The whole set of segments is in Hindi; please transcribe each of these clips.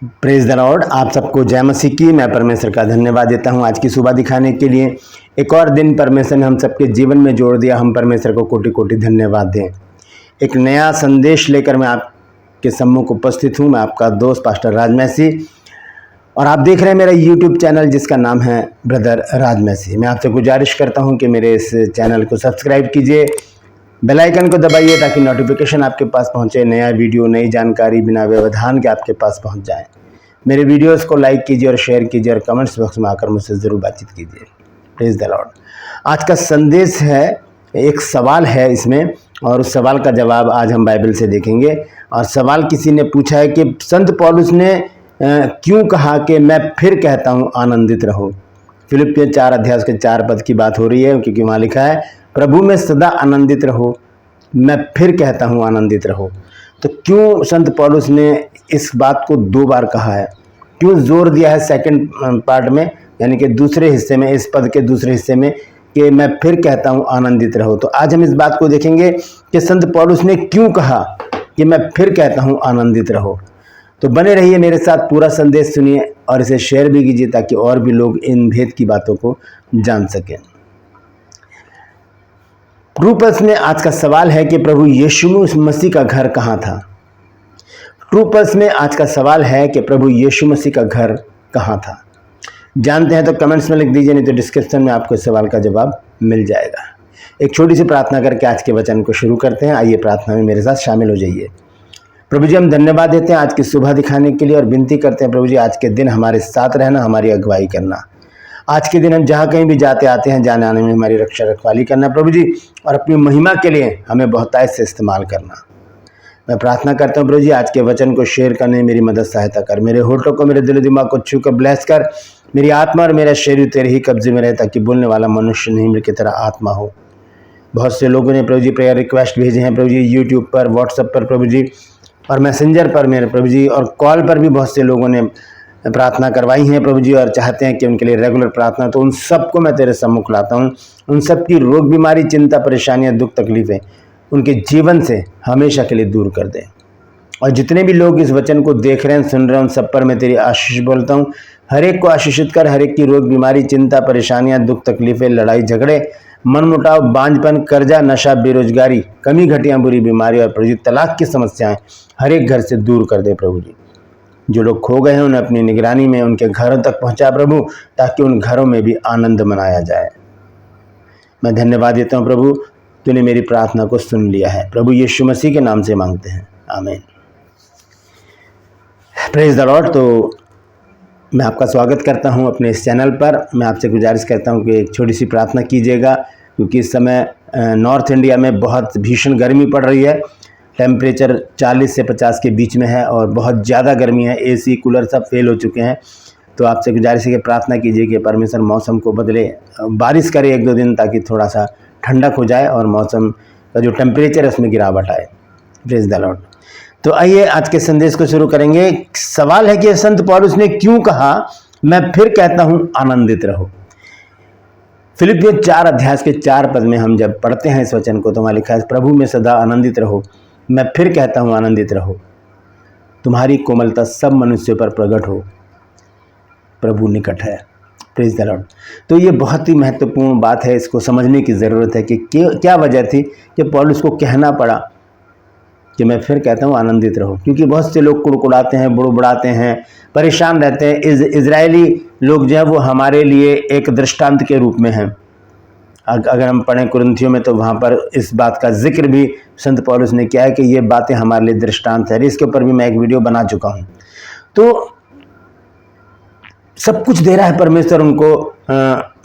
Praise the Lord. आप सबको जय मसीह की। मैं परमेश्वर का धन्यवाद देता हूं आज की सुबह दिखाने के लिए। एक और दिन परमेश्वर ने हम सबके जीवन में जोड़ दिया। हम परमेश्वर को कोटि कोटि धन्यवाद दें। एक नया संदेश लेकर मैं आपके सम्मुख उपस्थित हूं। मैं आपका दोस्त पास्टर राज मैसी और आप देख रहे हैं मेरा यूट्यूब चैनल जिसका नाम है ब्रदर राज मैसी। मैं आपसे गुजारिश करता हूँ कि मेरे इस चैनल को सब्सक्राइब कीजिए, बेल आइकन को दबाइए ताकि नोटिफिकेशन आपके पास पहुंचे, नया वीडियो नई जानकारी बिना व्यवधान के आपके पास पहुंच जाए। मेरे वीडियोस को लाइक कीजिए और शेयर कीजिए और कमेंट्स बॉक्स में आकर मुझसे ज़रूर बातचीत कीजिए। Praise the Lord. आज का संदेश है, एक सवाल है इसमें और उस सवाल का जवाब आज हम बाइबल से देखेंगे। और सवाल किसी ने पूछा है कि संत पौलुस ने क्यों कहा कि मैं फिर कहता हूँ आनंदित रहो। फिलिप्पियों 4 अध्याय के 4 पद की बात हो रही है, क्योंकि वहाँ लिखा है प्रभु में सदा आनंदित रहो, मैं फिर कहता हूँ आनंदित रहो। तो क्यों संत पौलुस ने इस बात को 2 बार कहा है, क्यों जोर दिया है सेकंड पार्ट में, यानी कि दूसरे हिस्से में, इस पद के दूसरे हिस्से में कि मैं फिर कहता हूँ आनंदित रहो। तो आज हम इस बात को देखेंगे कि संत पौलुस ने क्यों कहा कि मैं फिर कहता हूँ आनंदित रहो। तो बने रहिए मेरे साथ, पूरा संदेश सुनिए और इसे शेयर भी कीजिए ताकि और भी लोग इन भेद की बातों को जान सकें। ट्रू पल्स में आज का सवाल है कि प्रभु यीशु मसीह का घर कहाँ था। ट्रू पल्स में आज का सवाल है कि प्रभु यीशु मसीह का घर कहाँ था। जानते हैं तो कमेंट्स में लिख दीजिए, नहीं तो डिस्क्रिप्शन में आपको इस सवाल का जवाब मिल जाएगा। एक छोटी सी प्रार्थना करके आज के वचन को शुरू करते हैं। आइए प्रार्थना में मेरे साथ शामिल हो जाइए। प्रभु जी, हम धन्यवाद देते हैं आज की सुबह दिखाने के लिए और विनती करते हैं प्रभु जी आज के दिन हमारे साथ रहना, हमारी अगुवाई करना। आज के दिन हम जहाँ कहीं भी जाते आते हैं, जाने आने में हमारी रक्षा रखवाली करना प्रभु जी, और अपनी महिमा के लिए हमें बहुतायत से इस्तेमाल करना। मैं प्रार्थना करता हूँ प्रभु जी आज के वचन को शेयर करने में मेरी मदद सहायता कर। मेरे होठों को, मेरे दिल दिमाग को छू कर ब्लेस कर। मेरी आत्मा और मेरा शरीर तेरे ही कब्जे में रहे ताकि बोलने वाला मनुष्य नहीं मेरे की तरह आत्मा हो। बहुत से लोगों ने प्रभु जी प्रेयर रिक्वेस्ट भेजे हैं प्रभु जी, यूट्यूब पर, व्हाट्सएप पर प्रभु जी, और मैसेंजर पर मेरे प्रभु जी, और कॉल पर भी बहुत से लोगों ने प्रार्थना करवाई है प्रभु जी और चाहते हैं कि उनके लिए रेगुलर प्रार्थना। तो उन सबको मैं तेरे सम्मुख लाता हूँ। उन सब की रोग बीमारी, चिंता, परेशानियाँ, दुख, तकलीफ़ें उनके जीवन से हमेशा के लिए दूर कर दे। और जितने भी लोग इस वचन को देख रहे हैं, सुन रहे हैं, उन सब पर मैं तेरी आशीष बोलता हूँ। हर एक को आशीषित कर। हर एक की रोग बीमारी, चिंता, परेशानियाँ, दुख, तकलीफ़ें, लड़ाई झगड़े, मनमुटाव, बांझपन, कर्जा, नशा, बेरोजगारी, कमी घटियाँ, बुरी बीमारी और प्रभु जी तलाक की समस्याएं हर एक घर से दूर कर दे प्रभु जी। जो लोग खो गए हैं उन्हें अपनी निगरानी में उनके घरों तक पहुंचा प्रभु, ताकि उन घरों में भी आनंद मनाया जाए। मैं धन्यवाद देता हूं प्रभु, तूने मेरी प्रार्थना को सुन लिया है। प्रभु यीशु मसीह के नाम से मांगते हैं, आमीन। Praise the Lord. तो मैं आपका स्वागत करता हूं अपने इस चैनल पर। मैं आपसे गुजारिश करता हूं कि एक छोटी सी प्रार्थना कीजिएगा, क्योंकि इस समय नॉर्थ इंडिया में बहुत भीषण गर्मी पड़ रही है। टेम्परेचर 40 से 50 के बीच में है और बहुत ज़्यादा गर्मी है। एसी कूलर सब फेल हो चुके हैं। तो आपसे गुजारिश है कि प्रार्थना कीजिए कि परमेश्वर मौसम को बदले, बारिश करे 1-2 दिन, ताकि थोड़ा सा ठंडक हो जाए और मौसम का जो टेम्परेचर है उसमें गिरावट आए। Praise the Lord. तो आइए आज के संदेश को शुरू करेंगे। सवाल है कि संत पौलुस ने क्यों कहा मैं फिर कहता हूँ आनंदित रहो। फिलिप्पियों 4 अध्याय के 4 पद में हम जब पढ़ते हैं इस वचन को तो वहाँ लिखा है प्रभु में सदा आनंदित रहो, मैं फिर कहता हूँ आनंदित रहो। तुम्हारी कोमलता सब मनुष्यों पर प्रकट हो, प्रभु निकट है। Praise the Lord. तो ये बहुत ही महत्वपूर्ण बात है, इसको समझने की ज़रूरत है कि क्या वजह थी कि पौलुस को कहना पड़ा कि मैं फिर कहता हूँ आनंदित रहो। क्योंकि बहुत से लोग कुड़कुड़ाते हैं, बुड़बुड़ाते हैं, परेशान रहते हैं। इजरायली लोग जो है वो हमारे लिए एक दृष्टांत के रूप में हैं। अगर हम पढ़ें कुरिन्थियों में तो वहाँ पर इस बात का जिक्र भी संत पौलुस ने किया है कि ये बातें हमारे लिए दृष्टांत है। इसके ऊपर भी मैं एक वीडियो बना चुका हूँ। तो सब कुछ दे रहा है परमेश्वर उनको,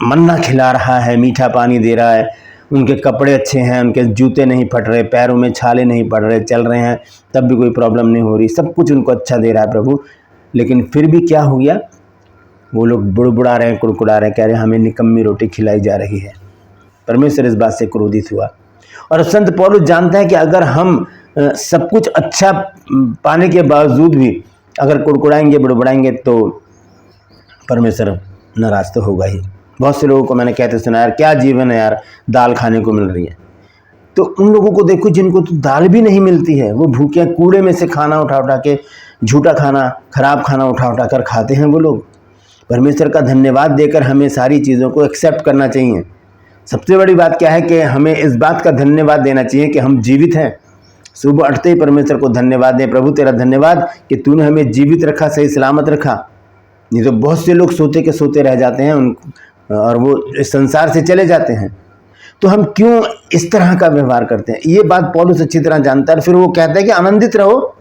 मन्ना खिला रहा है, मीठा पानी दे रहा है, उनके कपड़े अच्छे हैं, उनके जूते नहीं फट रहे, पैरों में छाले नहीं पड़ रहे, चल रहे हैं तब भी कोई प्रॉब्लम नहीं हो रही, सब कुछ उनको अच्छा दे रहा है प्रभु। लेकिन फिर भी क्या हो गया, वो लोग बुड़बुड़ा रहे हैं, कुड़कुड़ा रहे हैं, कह रहे हैं हमें निकम्मी रोटी खिलाई जा रही है। परमेश्वर इस बात से क्रोधित हुआ। और संत पौलुस जानते हैं कि अगर हम सब कुछ अच्छा पाने के बावजूद भी अगर कुड़कुड़ाएंगे, बुड़बुड़ाएंगे तो परमेश्वर नाराज तो होगा ही। बहुत से लोगों को मैंने कहते सुना, यार क्या जीवन है यार, दाल खाने को मिल रही है। तो उन लोगों को देखो जिनको तो दाल भी नहीं मिलती है, वो भूखे कूड़े में से खाना उठा उठा के, झूठा खाना, खराब खाना उठा उठा कर खाते हैं वो लोग। परमेश्वर का धन्यवाद देकर हमें सारी चीज़ों को एक्सेप्ट करना चाहिए। सबसे बड़ी बात क्या है कि हमें इस बात का धन्यवाद देना चाहिए कि हम जीवित हैं। सुबह उठते ही परमेश्वर को धन्यवाद दें, प्रभु तेरा धन्यवाद कि तूने हमें जीवित रखा, सही सलामत रखा। नहीं तो बहुत से लोग सोते के सोते रह जाते हैं और वो इस संसार से चले जाते हैं। तो हम क्यों इस तरह का व्यवहार करते हैं, ये बात पौलुस अच्छी तरह जानता है। फिर वो कहता है कि आनंदित रहो,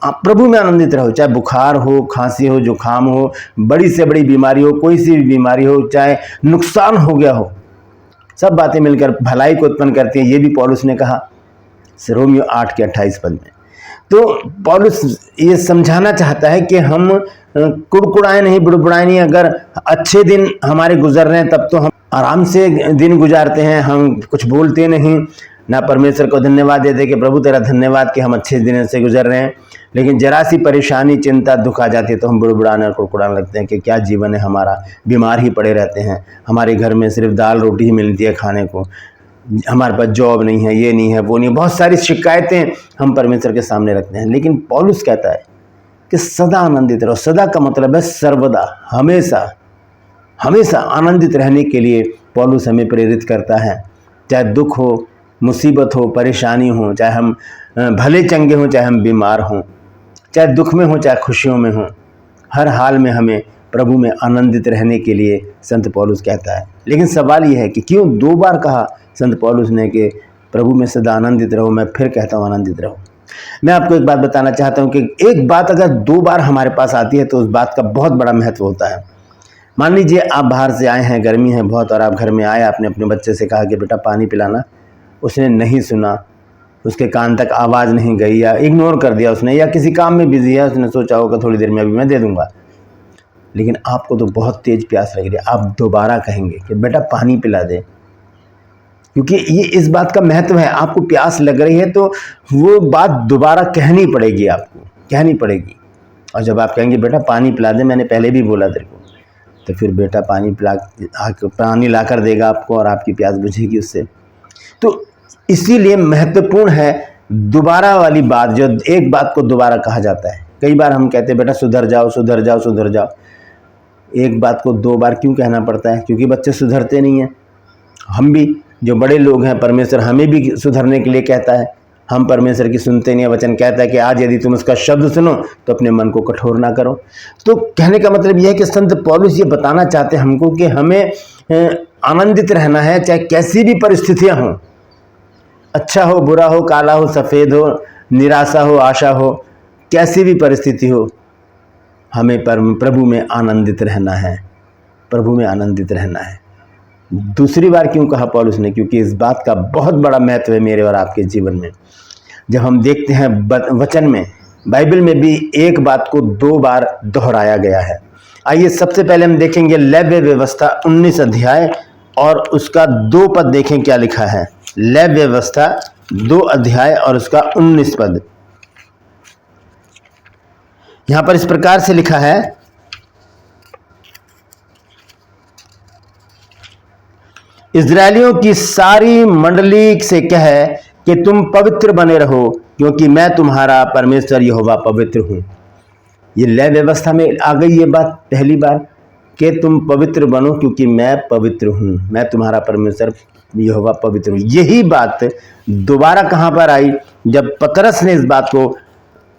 आप प्रभु में आनंदित रहो। चाहे बुखार हो, खांसी हो, जुकाम हो, बड़ी से बड़ी बीमारी हो, कोई सी भी बीमारी हो, चाहे नुकसान हो गया हो, सब बातें मिलकर भलाई को उत्पन्न करती हैं। ये भी पौलुस ने कहा रोमियो 8 के 28 पद में। तो पौलुस ये समझाना चाहता है कि हम कुड़कुड़ाए नहीं, बुड़बुड़ाए नहीं। अगर अच्छे दिन हमारे गुजर रहे हैं तब तो हम आराम से दिन गुजारते हैं, हम कुछ बोलते नहीं, ना परमेश्वर को धन्यवाद देते कि प्रभु तेरा धन्यवाद कि हम अच्छे दिन से गुजर रहे हैं। लेकिन जरा सी परेशानी, चिंता, दुख आ जाती है तो हम बुड़बुड़ाने और कुड़कुड़ाने लगते हैं कि क्या जीवन है हमारा, बीमार ही पड़े रहते हैं, हमारे घर में सिर्फ दाल रोटी ही मिलती है खाने को, हमारे पास जॉब नहीं है, ये नहीं है, वो नहीं, बहुत सारी शिकायतें हम परमेश्वर के सामने रखते हैं। लेकिन पौलुस कहता है कि सदा आनंदित रहो। सदा का मतलब है सर्वदा, हमेशा हमेशा आनंदित रहने के लिए पौलुस हमें प्रेरित करता है। चाहे दुख हो, मुसीबत हो, परेशानी हो, चाहे हम भले चंगे हों, चाहे हम बीमार हों, चाहे दुख में हो, चाहे खुशियों में हो, हर हाल में हमें प्रभु में आनंदित रहने के लिए संत पौलुस कहता है। लेकिन सवाल यह है कि क्यों 2 बार कहा संत पौलुस ने कि प्रभु में सदा आनंदित रहो। मैं फिर कहता हूँ आनंदित रहो। मैं आपको एक बात बताना चाहता हूँ कि एक बात अगर 2 बार हमारे पास आती है तो उस बात का बहुत बड़ा महत्व होता है। मान लीजिए आप बाहर से आए हैं, गर्मी है बहुत, और आप घर में आए, आपने अपने बच्चे से कहा कि बेटा पानी पिलाना, उसने नहीं सुना, उसके कान तक आवाज़ नहीं गई, या इग्नोर कर दिया उसने, या किसी काम में बिजी है, उसने सोचा होगा थोड़ी देर में अभी मैं दे दूंगा। लेकिन आपको तो बहुत तेज प्यास लग रही है, आप दोबारा कहेंगे कि बेटा पानी पिला दे, क्योंकि ये इस बात का महत्व है। आपको प्यास लग रही है तो वो बात दोबारा कहनी पड़ेगी, आपको कहनी पड़ेगी। और जब आप कहेंगे बेटा पानी पिला दे, मैंने पहले भी बोला तेरे को, तो फिर बेटा पानी ला कर देगा आपको और आपकी प्यास बुझेगी उससे। तो इसीलिए महत्वपूर्ण है दोबारा वाली बात, जो एक बात को दोबारा कहा जाता है। कई बार हम कहते हैं बेटा सुधर जाओ, सुधर जाओ, सुधर जाओ। एक बात को 2 बार क्यों कहना पड़ता है? क्योंकि बच्चे सुधरते नहीं हैं। हम भी जो बड़े लोग हैं, परमेश्वर हमें भी सुधरने के लिए कहता है, हम परमेश्वर की सुनते नहीं। वचन कहता है कि आज यदि तुम उसका शब्द सुनो तो अपने मन को कठोर ना करो। तो कहने का मतलब यह है कि संत पौलुस ये बताना चाहते हैं हमको कि हमें आनंदित रहना है, चाहे कैसी भी परिस्थितियां हों, अच्छा हो, बुरा हो, काला हो, सफ़ेद हो, निराशा हो, आशा हो, कैसी भी परिस्थिति हो, हमें प्रभु में आनंदित रहना है, प्रभु में आनंदित रहना है। दूसरी बार क्यों कहा पौलुस ने? क्योंकि इस बात का बहुत बड़ा महत्व है मेरे और आपके जीवन में। जब हम देखते हैं वचन में, बाइबल में भी एक बात को 2 बार दोहराया गया है। आइए सबसे पहले हम देखेंगे लेव्य व्यवस्था 19 अध्याय और उसका 2 पद देखें क्या लिखा है। लेव्य व्यवस्था 2 अध्याय और उसका 19 पद। यहां पर इस प्रकार से लिखा है, इस्राएलियों की सारी मंडली से कह कि तुम पवित्र बने रहो, क्योंकि मैं तुम्हारा परमेश्वर यहोवा पवित्र हूं। ये लय व्यवस्था में आ गई ये बात पहली बार कि तुम पवित्र बनो क्योंकि मैं पवित्र हूं, मैं तुम्हारा परमेश्वर यहोवा पवित्र हूं। यही बात दोबारा कहां पर आई? जब पतरस ने इस बात को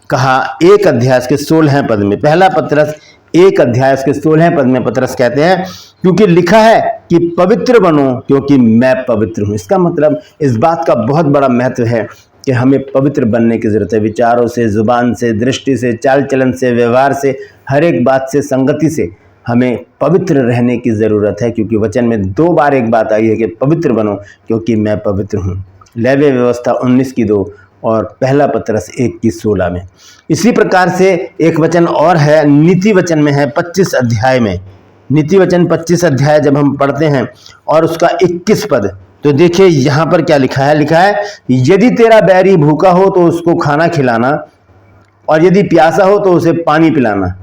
कहा 1 अध्याय के 16 पद में। पहला पतरस 1 अध्याय के 16 पद में पतरस कहते हैं, क्योंकि लिखा है कि पवित्र बनो क्योंकि मैं पवित्र हूं। इसका मतलब इस बात का बहुत बड़ा महत्व है कि हमें पवित्र बनने की जरूरत है। विचारों से, जुबान से, दृष्टि से, चाल चलन से, व्यवहार से, हर एक बात से, संगति से हमें पवित्र रहने की ज़रूरत है, क्योंकि वचन में 2 बार एक बात आई है कि पवित्र बनो क्योंकि मैं पवित्र हूँ। लेव्य व्यवस्था 19 की 2 और पहला पतरस 1 की 16 में। इसी प्रकार से एक वचन और है, नीति वचन में है 25 अध्याय में। नीति वचन 25 अध्याय जब हम पढ़ते हैं और उसका 21 पद, तो देखिए यहाँ पर क्या लिखा है। लिखा है, यदि तेरा बैरी भूखा हो तो उसको खाना खिलाना, और यदि प्यासा हो तो उसे पानी पिलाना।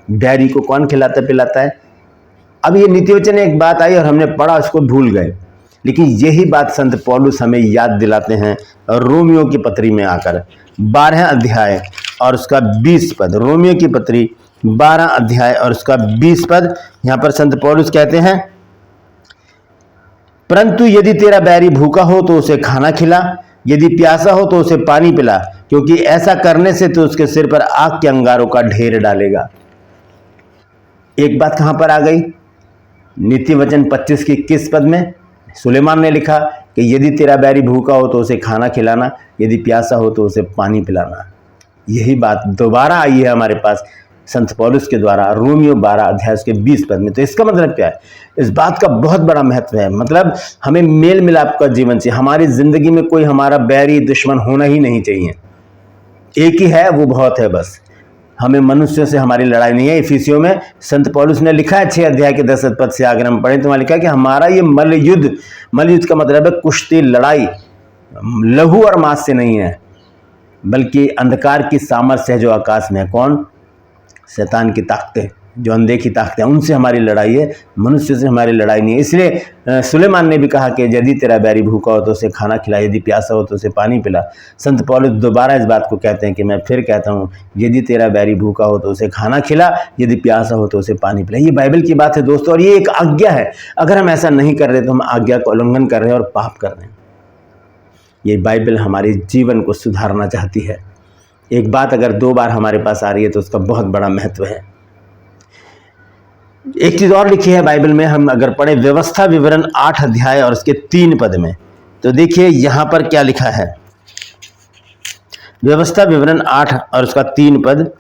बैरी को कौन खिलाता पिलाता है? अब ये नीति वचन एक बात आई और हमने पढ़ा, उसको भूल गए। लेकिन यही बात संत पौलुस हमें याद दिलाते हैं रोमियो की पत्री में आकर 12 अध्याय और उसका 20 पद। रोमियो की पत्री 12 अध्याय और उसका 20 पद। यहां पर संत पौलुस कहते हैं, परंतु यदि तेरा बैरी भूखा हो तो उसे खाना खिला, यदि प्यासा हो तो उसे पानी पिला, क्योंकि ऐसा करने से तो उसके सिर पर आग के अंगारों का ढेर डालेगा। एक बात कहां पर आ गई? नीति वचन 25 की 21 पद में सुलेमान ने लिखा कि यदि तेरा बैरी भूखा हो तो उसे खाना खिलाना, यदि प्यासा हो तो उसे पानी पिलाना। यही बात दोबारा आई है हमारे पास संत पौलुस के द्वारा रोमियो 12 अध्याय के 20 पद में। तो इसका मतलब क्या है? इस बात का बहुत बड़ा महत्व है। मतलब हमें मेल मिलाप का जीवन चाहिए। हमारी जिंदगी में कोई हमारा बैरी दुश्मन होना ही नहीं चाहिए। एक ही है, वो बहुत है बस। हमें मनुष्यों से हमारी लड़ाई नहीं है। इफिसियों में संत पौलुस ने लिखा है 6 अध्याय के 10 पद से अगर हम पढ़ें तो वहां लिखा है कि हमारा ये मल्लयुद्ध का मतलब है कुश्ती, लड़ाई लहू और मांस से नहीं है, बल्कि अंधकार की सामर्थ्य है जो आकाश में है। कौन? शैतान की ताकतें, जो अनदेखी ताकतें, उनसे हमारी लड़ाई है, मनुष्य से हमारी लड़ाई नहीं है। इसलिए सुलेमान ने भी कहा कि यदि तेरा बैरी भूखा हो तो उसे खाना खिला, यदि प्यासा हो तो उसे पानी पिला। संत पौलुस दोबारा इस बात को कहते हैं कि मैं फिर कहता हूँ, यदि तेरा बैरी भूखा हो तो उसे खाना खिला, यदि प्यासा हो तो उसे पानी पिला। ये बाइबल की बात है दोस्तों, और ये एक आज्ञा है। अगर हम ऐसा नहीं कर रहे तो हम आज्ञा का उल्लंघन कर रहे हैं और पाप कर रहे हैं। ये बाइबल हमारे जीवन को सुधारना चाहती है। एक बात अगर 2 बार हमारे पास आ रही है तो उसका बहुत बड़ा महत्व है। एक चीज और लिखी है बाइबल में, हम अगर पढ़े व्यवस्था विवरण 8 अध्याय और उसके 3 पद में, तो देखिए यहां पर क्या लिखा है। व्यवस्था विवरण 8 और उसका 3 पद,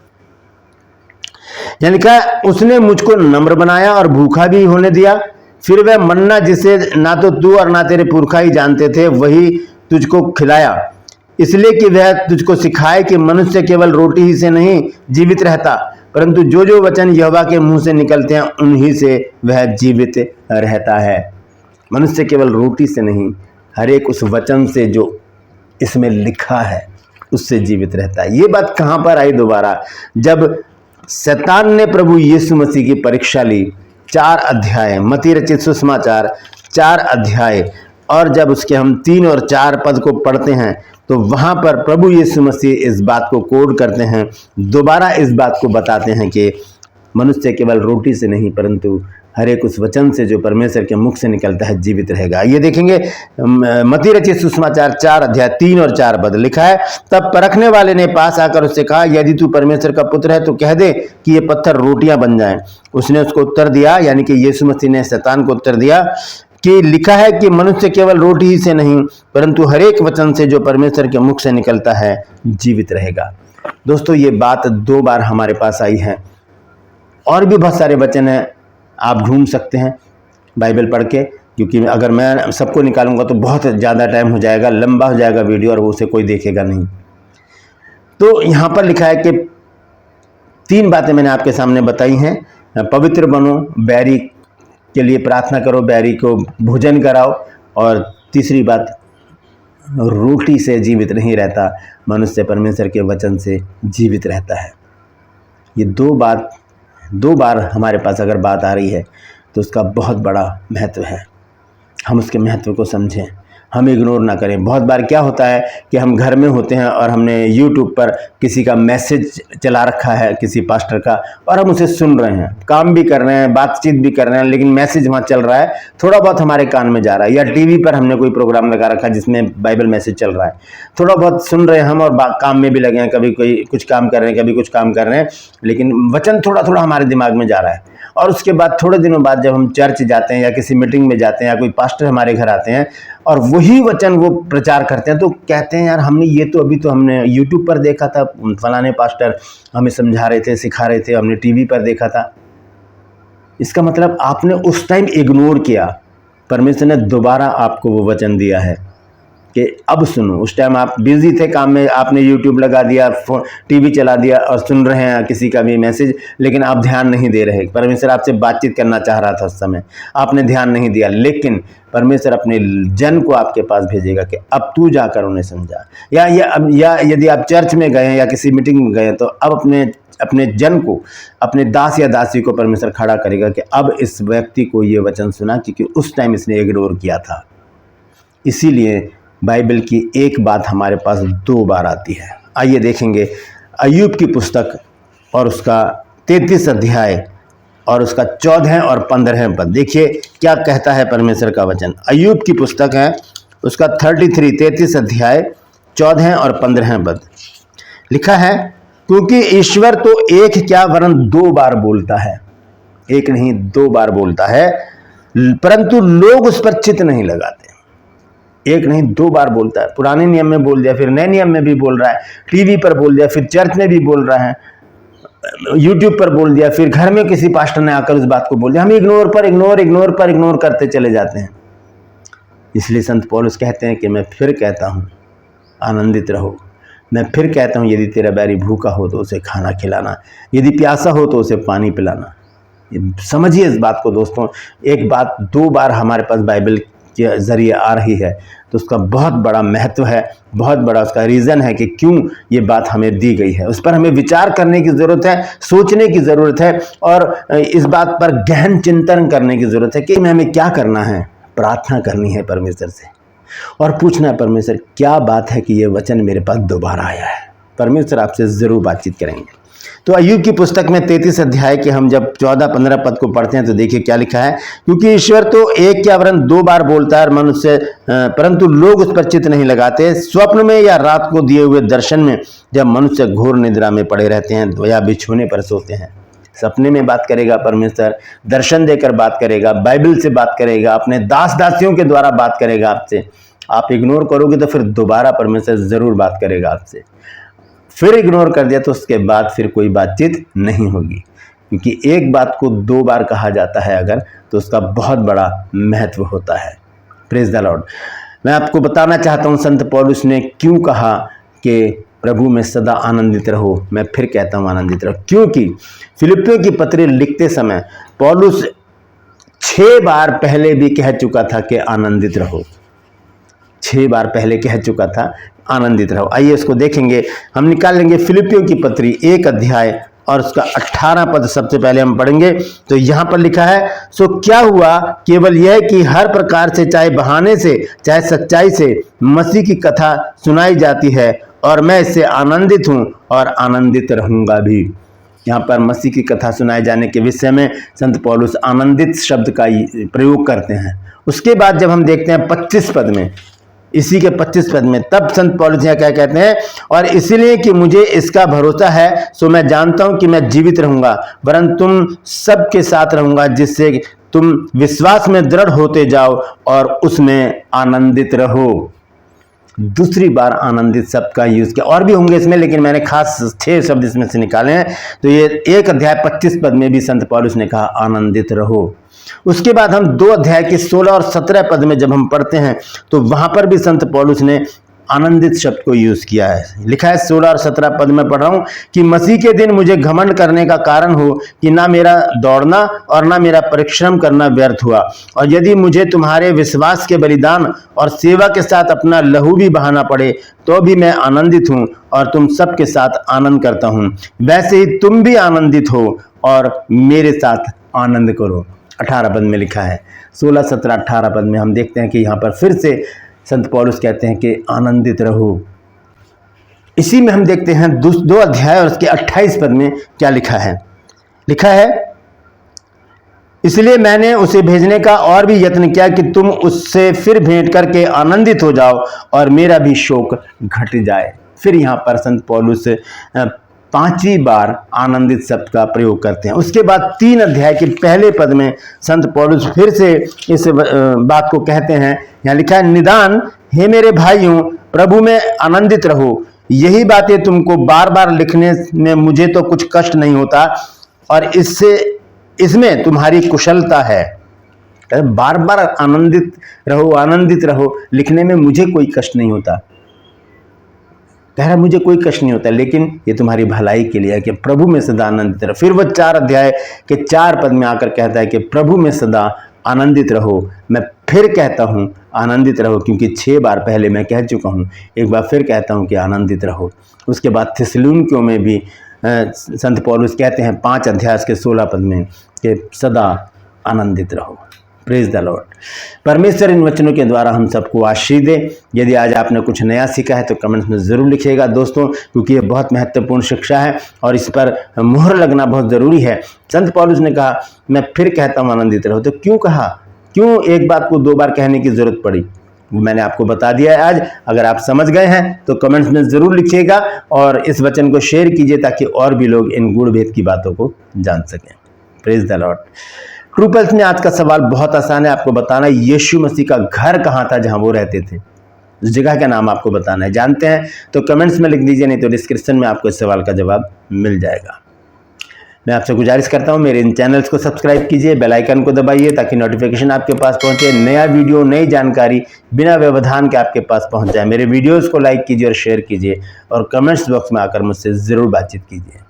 यानी लिखा है, उसने मुझको नम्र बनाया और भूखा भी होने दिया। फिर वह मन्ना जिसे ना तो तू और ना तेरे पुरखा ही जानते थे, वही तुझको खिलाया, इसलिए कि वह तुझको सिखाए कि मनुष्य केवल रोटी ही से नहीं जीवित रहता, परंतु जो जो वचन यहोवा के मुंह से निकलते हैं उन्हीं से वह जीवित रहता है। मनुष्य केवल रोटी से नहीं, हर एक उस वचन से जो इसमें लिखा है उससे जीवित रहता है। ये बात कहां पर आई दोबारा? जब शैतान ने प्रभु यीशु मसीह की परीक्षा ली। 4 अध्याय मत्ती रचित सुसमाचार 4 अध्याय, और जब उसके हम 3 और 4 पद को पढ़ते हैं तो वहां पर प्रभु यीशु मसीह इस बात को कोड करते हैं, दोबारा इस बात को बताते हैं कि मनुष्य केवल रोटी से नहीं परंतु हर एक उस वचन से जो परमेश्वर के मुख से निकलता है जीवित रहेगा। ये देखेंगे मत्ती रचित सुसमाचार 4 अध्याय 3 और 4 पद लिखा है, तब परखने वाले ने पास आकर उससे कहा, यदि तू परमेश्वर का पुत्र है तो कह दे कि ये पत्थर रोटियां बन जाएं। उसने उसको उत्तर दिया, यानी कि यीशु मसीह ने शैतान को उत्तर दिया कि लिखा है कि मनुष्य केवल रोटी ही से नहीं परंतु हर एक वचन से जो परमेश्वर के मुख से निकलता है जीवित रहेगा। दोस्तों ये बात 2 बार हमारे पास आई है, और भी बहुत सारे वचन हैं, आप ढूंढ सकते हैं बाइबल पढ़ के, क्योंकि अगर मैं सबको निकालूंगा तो बहुत ज़्यादा टाइम हो जाएगा, लंबा हो जाएगा वीडियो, और उसे कोई देखेगा नहीं। तो यहाँ पर लिखा है कि 3 बातें मैंने आपके सामने बताई हैं। पवित्र बनो, बैरी के लिए प्रार्थना करो, बैरी को भोजन कराओ, और तीसरी बात, रोटी से जीवित नहीं रहता, मनुष्य परमेश्वर के वचन से जीवित रहता है। ये 2 बार हमारे पास अगर बात आ रही है तो उसका बहुत बड़ा महत्व है। हम उसके महत्व को समझें, हम इग्नोर ना करें। बहुत बार क्या होता है कि हम घर में होते हैं और हमने YouTube पर किसी का मैसेज चला रखा है, किसी पास्टर का, और हम उसे सुन रहे हैं, काम भी कर रहे हैं, बातचीत भी कर रहे हैं, लेकिन मैसेज वहाँ चल रहा है, थोड़ा बहुत हमारे कान में जा रहा है। या टीवी पर हमने कोई प्रोग्राम लगा रखा है जिसमें बाइबल मैसेज चल रहा है, थोड़ा बहुत सुन रहे हैं हम, और काम में भी लगे हैं, कभी कोई कुछ काम कर रहे हैं, कभी कुछ काम कर रहे हैं, लेकिन वचन थोड़ा थोड़ा हमारे दिमाग में जा रहा है। और उसके बाद थोड़े दिनों बाद जब हम चर्च जाते हैं या किसी मीटिंग में जाते हैं या कोई पास्टर हमारे घर आते हैं और वही वचन वो प्रचार करते हैं, तो कहते हैं यार हमने ये तो अभी तो हमने YouTube पर देखा था, फलाने पास्टर हमें समझा रहे थे, सिखा रहे थे, हमने टीवी पर देखा था। इसका मतलब आपने उस टाइम इग्नोर किया, परमेश्वर ने दोबारा आपको वो वचन दिया है कि अब सुनो। उस टाइम आप बिजी थे काम में, आपने YouTube लगा दिया, टीवी चला दिया और सुन रहे हैं किसी का भी मैसेज, लेकिन आप ध्यान नहीं दे रहे। परमेश्वर आपसे बातचीत करना चाह रहा था उस समय, आपने ध्यान नहीं दिया, लेकिन परमेश्वर अपने जन को आपके पास भेजेगा कि अब तू जाकर उन्हें समझा। या यदि आप चर्च में गए हैं या किसी मीटिंग में गए हैं तो अब अपने जन को, अपने दास या दासी को परमेश्वर खड़ा करेगा कि अब इस व्यक्ति को ये वचन सुना, क्योंकि उस टाइम इसने इग्नोर किया था। इसीलिए बाइबल की एक बात हमारे पास 2 बार आती है। आइए देखेंगे अय्यूब की पुस्तक और उसका 33 अध्याय और उसका 14 और 15 पद। देखिए क्या कहता है परमेश्वर का वचन। अय्यूब की पुस्तक है, उसका 33 अध्याय 14 और 15 पद। लिखा है, क्योंकि ईश्वर तो एक क्या वरन 2 बार बोलता है, एक नहीं 2 बार बोलता है, परंतु लोग उस पर चित्त नहीं लगाते। एक नहीं 2 बार बोलता है। पुराने नियम में बोल दिया, फिर नए नियम में भी बोल रहा है, टीवी पर बोल दिया, फिर चर्च में भी बोल रहा है, यूट्यूब पर बोल दिया, फिर घर में किसी पास्टर ने आकर उस बात को बोल दिया। हम इग्नोर करते चले जाते हैं। इसलिए संत पौलुस कहते हैं कि मैं फिर कहता हूं, आनंदित रहो। मैं फिर कहता हूं, यदि तेरा बैरी भूखा हो तो उसे खाना खिलाना, यदि प्यासा हो तो उसे पानी पिलाना। समझिए इस बात को दोस्तों। एक बात 2 बार हमारे पास बाइबल के जरिए आ रही है तो उसका बहुत बड़ा महत्व है, बहुत बड़ा उसका रीज़न है कि क्यों ये बात हमें दी गई है। उस पर हमें विचार करने की ज़रूरत है, सोचने की ज़रूरत है और इस बात पर गहन चिंतन करने की ज़रूरत है कि हमें क्या करना है। प्रार्थना करनी है परमेश्वर से और पूछना है, परमेश्वर क्या बात है कि ये वचन मेरे पास दोबारा आया है। परमेश्वर आपसे ज़रूर बातचीत करेंगे। तो अय्यूब की पुस्तक में 33 अध्याय के हम जब 14-15 पद को पढ़ते हैं तो देखिए क्या लिखा है, क्योंकि ईश्वर तो एक क्या वरन 2 बार बोलता है मनुष्य, परंतु लोग उस पर चित्त नहीं लगाते। स्वप्न में या रात को दिए हुए दर्शन में जब मनुष्य घोर निद्रा में पड़े रहते हैं या बिछोने पर सोते हैं। सपने में बात करेगा परमेश्वर, दर्शन देकर बात करेगा, बाइबल से बात करेगा, अपने दास दासियों के द्वारा बात करेगा आपसे। आप इग्नोर करोगे तो फिर दोबारा परमेश्वर जरूर बात करेगा आपसे। फिर इग्नोर कर दिया तो उसके बाद फिर कोई बातचीत नहीं होगी, क्योंकि एक बात को 2 बार कहा जाता है अगर, तो उसका बहुत बड़ा महत्व होता है। Praise the Lord. मैं आपको बताना चाहता हूँ संत पौलुस ने क्यों कहा कि प्रभु में सदा आनंदित रहो। मैं फिर कहता हूँ आनंदित रहो, क्योंकि फिलिप्पियों की पत्री लिखते समय पौलुस 6 बार पहले भी कह चुका था कि आनंदित रहो। 6 बार पहले कह चुका था आनंदित रहो। आइए इसको देखेंगे। हम निकाल लेंगे फिलिप्पियों की पत्री 1 अध्याय और उसका 18 पद सबसे पहले हम पढ़ेंगे। तो यहाँ पर लिखा है, सो क्या हुआ, केवल यह कि हर प्रकार से, चाहे बहाने से चाहे सच्चाई से, मसीह की कथा सुनाई जाती है और मैं इससे आनंदित हूँ और आनंदित रहूँगा भी। यहाँ पर मसीह की कथा सुनाए जाने के विषय में संत पौलुस आनंदित शब्द का प्रयोग करते हैं। उसके बाद जब हम देखते हैं 25 पद में, इसी के 25 पद में, तब संत पौलुस यहाँ क्या कहते हैं, और इसलिए कि मुझे इसका भरोसा है, सो मैं जानता हूं कि मैं जीवित रहूंगा, वरन तुम सबके साथ रहूंगा, जिससे तुम विश्वास में दृढ़ होते जाओ और उसमें आनंदित रहो। दूसरी बार आनंदित शब्द का यूज किया, और भी होंगे इसमें, लेकिन मैंने खास 6 शब्द इसमें से निकाले हैं। तो ये 1 अध्याय 25 पद में भी संत पौलुस ने कहा आनंदित रहो। उसके बाद हम 2 अध्याय के 16 और 17 पद में जब हम पढ़ते हैं तो वहां पर भी संत पौलुस ने आनंदित शब्द को यूज किया है। लिखा है 16 और 17 पद में पढ़ रहा हूं कि मसीह के दिन मुझे घमंड करने का कारण हो कि ना मेरा दौड़ना और ना मेरा परिश्रम करना व्यर्थ हुआ, और यदि मुझे तुम्हारे विश्वास के बलिदान और सेवा के साथ अपना लहू भी बहाना पड़े तो भी मैं आनंदित हूं और तुम सबके साथ आनंद करता हूं। वैसे ही तुम भी आनंदित हो और मेरे साथ आनंद करो। 18 पद में लिखा है। 16, 17, 18 पद में हम देखते हैं कि यहाँ पर फिर से संत पौलुस कहते हैं कि आनंदित रहो। इसी में हम देखते हैं 2 अध्याय और उसके 28 पद में क्या लिखा है। लिखा है, इसलिए मैंने उसे भेजने का और भी यत्न किया कि तुम उससे फिर भेंट करके आनंदित हो जाओ और मेरा भी शोक घट जाए। फिर यहाँ पर संत पौलुस 5वीं बार आनंदित शब्द का प्रयोग करते हैं। उसके बाद 3 अध्याय के पहले पद में संत पौलुस फिर से इस बात को कहते हैं। यहाँ लिखा है, निदान हे मेरे भाइयों प्रभु में आनंदित रहो। यही बातें तुमको बार बार लिखने में मुझे तो कुछ कष्ट नहीं होता और इसमें तुम्हारी कुशलता है। बार बार आनंदित रहो लिखने में मुझे कोई कष्ट नहीं होता। कह रहा मुझे कोई कष्ट नहीं होता, लेकिन ये तुम्हारी भलाई के लिए है कि प्रभु में सदा आनंदित रहो। फिर वह 4 अध्याय के 4 पद में आकर कहता है कि प्रभु में सदा आनंदित रहो। मैं फिर कहता हूँ आनंदित रहो, क्योंकि 6 बार पहले मैं कह चुका हूँ, एक बार फिर कहता हूँ कि आनंदित रहो। उसके बाद थिस्सलुनीकियों में भी संत पौलुस कहते हैं 5 अध्याय के 16 पद में कि सदा आनंदित रहो। Praise the Lord. परमेश्वर इन वचनों के द्वारा हम सबको आशीष दे। यदि आज आपने कुछ नया सीखा है तो कमेंट्स में ज़रूर लिखिएगा दोस्तों, क्योंकि ये बहुत महत्वपूर्ण शिक्षा है और इस पर मुहर लगना बहुत ज़रूरी है। संत पौलुस ने कहा, मैं फिर कहता हूँ आनंदित रहो। तो क्यों कहा, क्यों एक बात को 2 बार कहने की ज़रूरत पड़ी, मैंने आपको बता दिया है आज। अगर आप समझ गए हैं तो कमेंट्स में ज़रूर लिखिएगा और इस वचन को शेयर कीजिए ताकि और भी लोग इन गुण भेद की बातों को जान सकें। Praise the Lord. True pulse में आज का सवाल बहुत आसान है, आपको बताना है यीशु मसीह का घर कहाँ था जहां वो रहते थे। उस जगह का नाम आपको बताना है। जानते हैं तो कमेंट्स में लिख दीजिए, नहीं तो डिस्क्रिप्शन में आपको इस सवाल का जवाब मिल जाएगा। मैं आपसे गुजारिश करता हूं मेरे इन चैनल्स को सब्सक्राइब कीजिए, बेल आइकन को दबाइए ताकि नोटिफिकेशन आपके पास पहुंचे, नया वीडियो नई जानकारी बिना व्यवधान के आपके पास पहुंच जाए। मेरे वीडियोस को लाइक कीजिए और शेयर कीजिए और कमेंट्स बॉक्स में आकर मुझसे ज़रूर बातचीत कीजिए।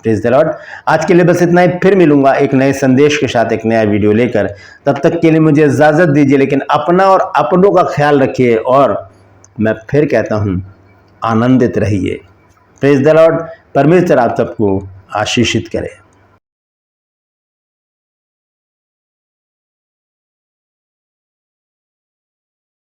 Praise the Lord. आज के लिए बस इतना ही, फिर मिलूंगा एक नए संदेश के साथ एक नया वीडियो लेकर। तब तक के लिए मुझे इजाज़त दीजिए, लेकिन अपना और अपनों का ख्याल रखिए और मैं फिर कहता हूं आनंदित रहिए। Praise the Lord. परमेश्वर आप सबको आशीषित करे।